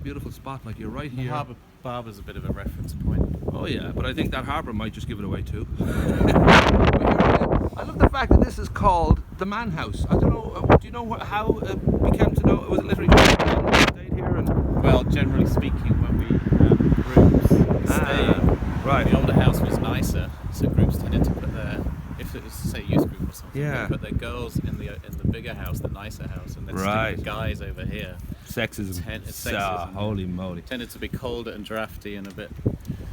beautiful spot. Like, you're right The here. harbour's a bit of a reference point. Oh yeah, but I think that harbour might just give it away too. I love the fact that this is called the Man House. I don't know. Do you know how it became to know? Was it literally just stayed here? And Well, generally speaking, when we groups staying, right. the older house was nicer, so groups tended to put their, if it was say a youth group or something, Yeah. they put their girls in the bigger house, the nicer house, and then Right. stick the guys over here. Sexism. Sexism. Holy moly. Tended to be colder and drafty and a bit.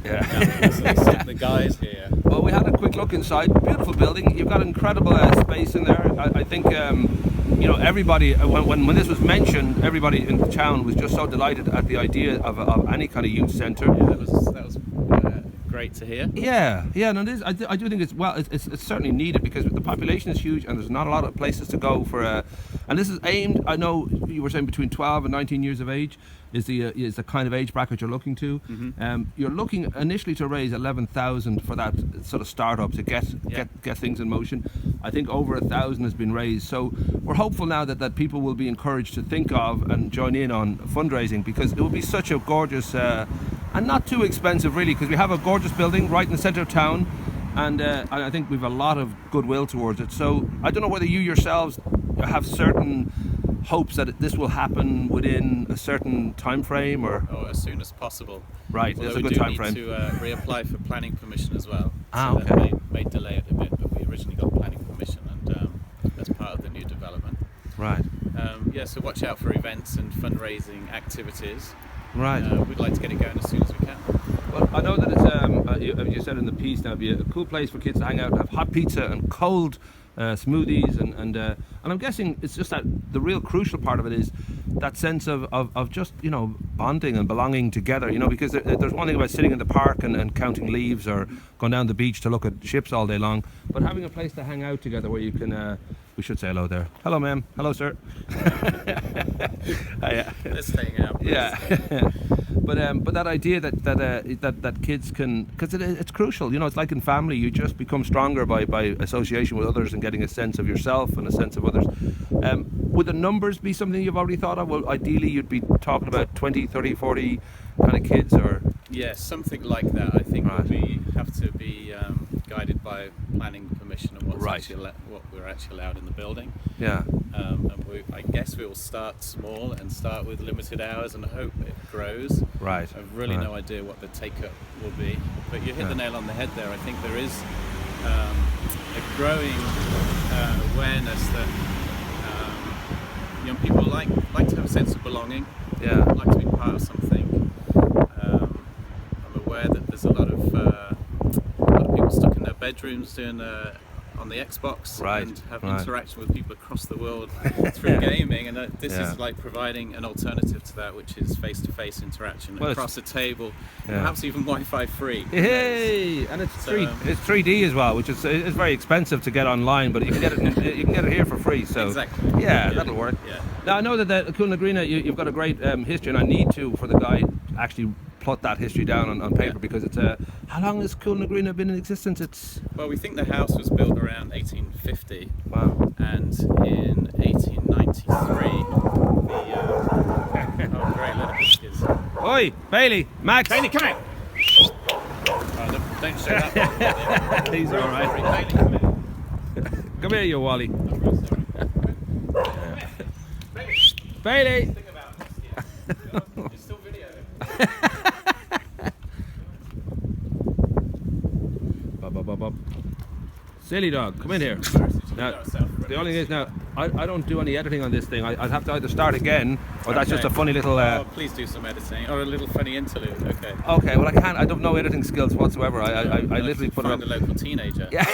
Yeah. So they stick the guys here. Well, we had a quick look inside. Beautiful building. You've got incredible space in there. I think, you know, everybody, when this was mentioned, everybody in the town was just so delighted at the idea of any kind of youth centre. Yeah, that was great to hear. Yeah, no, it is. I do think it's certainly needed because the population is huge and there's not a lot of places to go for. And this is aimed. I know you were saying between 12 and 19 years of age is the kind of age bracket you're looking to. Mm-hmm. You're looking initially to raise 11,000 for that sort of startup to get things in motion. I think over 1,000 has been raised. So we're hopeful now that people will be encouraged to think of and join in on fundraising because it will be such a gorgeous. And not too expensive really, because we have a gorgeous building right in the centre of town, and I think we've a lot of goodwill towards it. So I don't know whether you yourselves have certain hopes that this will happen within a certain time frame, or as soon as possible. Right, Although there's a good time frame. We do need to reapply for planning permission as well. Ah, so okay. That may delay it a bit, but we originally got planning permission, and that's part of the new development. Right. So watch out for events and fundraising activities. Right. We'd like to get it going as soon as we can. Well, I know that it's, you said in the piece now, it'd be a cool place for kids to hang out and have hot pizza and cold smoothies, and I'm guessing it's just that the real crucial part of it is that sense of just, you know, bonding and belonging together, you know, because there's one thing about sitting in the park and counting leaves or going down the beach to look at ships all day long, but having a place to hang out together where you can we should say hello there. Hello, ma'am. Hello, sir. Let's staying out. Yeah. But that idea that kids can, because it's crucial, you know, it's like in family, you just become stronger by association with others and getting a sense of yourself and a sense of others. Would the numbers be something you've already thought of? Well, ideally you'd be talking about 20, 30, 40 kind of kids, or? Yeah, something like that. I think Right. we have to be guided by planning permission and what's Right. what we're actually allowed in the building. Yeah. And I guess we will start small and start with limited hours and hope it grows. Right. I've really Right. no idea what the take-up will be, but you hit the nail on the head there. I think there is a growing awareness that young people like to have a sense of belonging. Yeah. Like to be part of something. I'm aware that there's a lot of people stuck in their bedrooms doing on the Xbox, Right, and have right. interaction with people across the world through gaming, and this is like providing an alternative to that, which is face-to-face interaction across a table, perhaps even Wi-Fi free. Hey, and it's 3D as well, which is very expensive to get online, but you can get it here for free. So exactly. Yeah, that'll work. Yeah. Now I know that the Coolnagreina, you've got a great history, and I need to, for the guide, actually plot that history down on paper, because it's how long has Coolnagreina been in existence? It's, well, we think the house was built around 1850. wow. And in 1893, oh, great little biscuits. Oi, Bailey, Max. Bailey, come out! Oh, don't show that one. He's all right. Bailey, come here. Come here, you Wally. I'm really sorry. Bailey. Think about biscuits. It's still video. Bop. Silly dog, come in here. Now, the only thing is now, I don't do any editing on this thing. I'd have to either start again, or that's just a funny little... please do some editing, or a little funny interlude, okay. Okay, well I can't, I don't know editing skills whatsoever. I literally put it up... Find a local teenager. Yeah.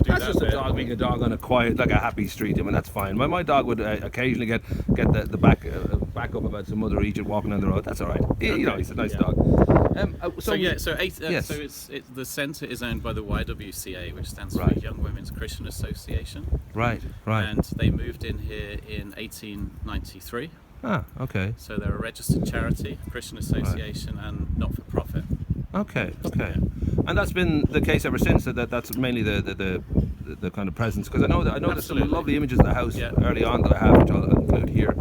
That's just a bit. dog being a dog on a quiet, like a happy street. I mean, that's fine. My dog would occasionally get the back up about some other Egypt walking down the road. That's all right. Okay. You know, he's a nice dog. So the centre is owned by the YWCA, which stands for Young Women's Christian Association. Right. And they moved in here in 1893. Ah, okay. So they're a registered charity, Christian association, and not for profit. Okay. And that's been the case ever since. That's mainly the the kind of presence, because I know there's some lovely images of the house early on that I have, which I'll include here.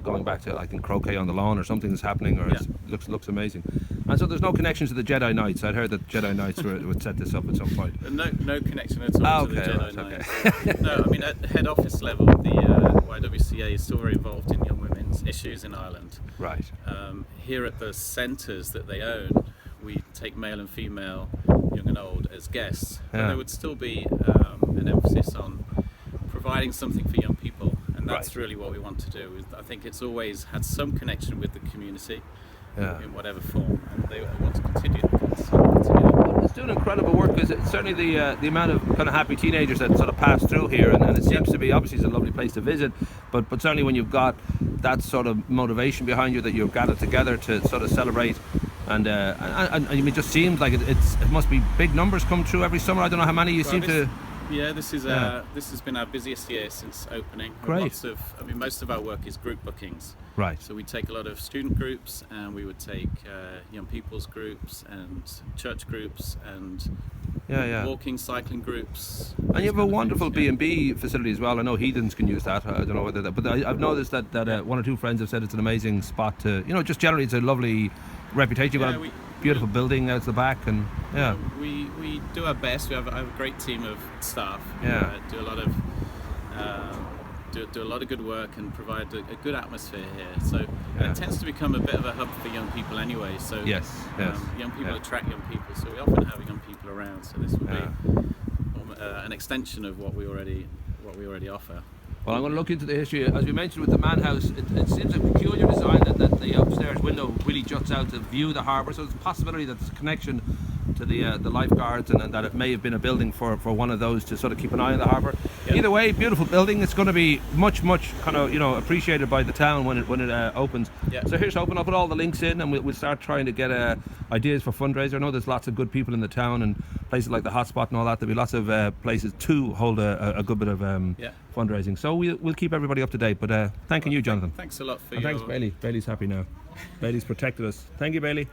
Going back to, I think, croquet on the lawn or something that's happening, or it looks amazing. And so there's no connection to the Jedi Knights. I'd heard that Jedi Knights would set this up at some point. No connection at all to the Jedi Knights. No, I mean, at head office level, the YWCA is still very involved in young women's issues in Ireland. Right. Here at the centres that they own, we take male and female, young and old, as guests. But there would still be an emphasis on providing something for young people, and that's really what we want to do. I think it's always had some connection with the community in whatever form, and they want to continue that. It's doing incredible work, because it's certainly the amount of kind of happy teenagers that sort of pass through here, and it seems to be, obviously it's a lovely place to visit, but certainly when you've got that sort of motivation behind you, that you've gathered together to sort of celebrate. And it just seems like it must be big numbers come through every summer. I don't know how many you seem to. Yeah, this has been our busiest year since opening. Great. Most of our work is group bookings. Right. So we take a lot of student groups, and we would take young people's groups and church groups and walking, cycling groups. And you have a wonderful B&B facility as well. I know heathens can use that. I don't know whether that, but I've noticed that one or two friends have said it's an amazing spot to, just generally it's a lovely reputation. You've got a beautiful building out the back, and we do our best. We have a great team of staff. Do a lot of do a lot of good work and provide a good atmosphere here. So it tends to become a bit of a hub for young people anyway. So young people attract young people. So we often have young people around. So this would be an extension of what we already offer. Well, I'm going to look into the history. As we mentioned with the man house, it seems a peculiar design that the upstairs window really juts out to view the harbour. So there's a possibility that there's a connection to the lifeguards, and that it may have been a building for one of those to sort of keep an eye on the harbour. Either way, beautiful building. It's going to be much kind of appreciated by the town when it opens. So here's hoping I'll put all the links in, and we'll start trying to get ideas for fundraiser. I know there's lots of good people in the town, and places like the Hotspot and all that. There'll be lots of places to hold a good bit of fundraising. So we'll keep everybody up to date. But thanking you, Jonathan. Thanks a lot for Thanks, Bailey. Bailey's happy now. Bailey's protected us. Thank you, Bailey.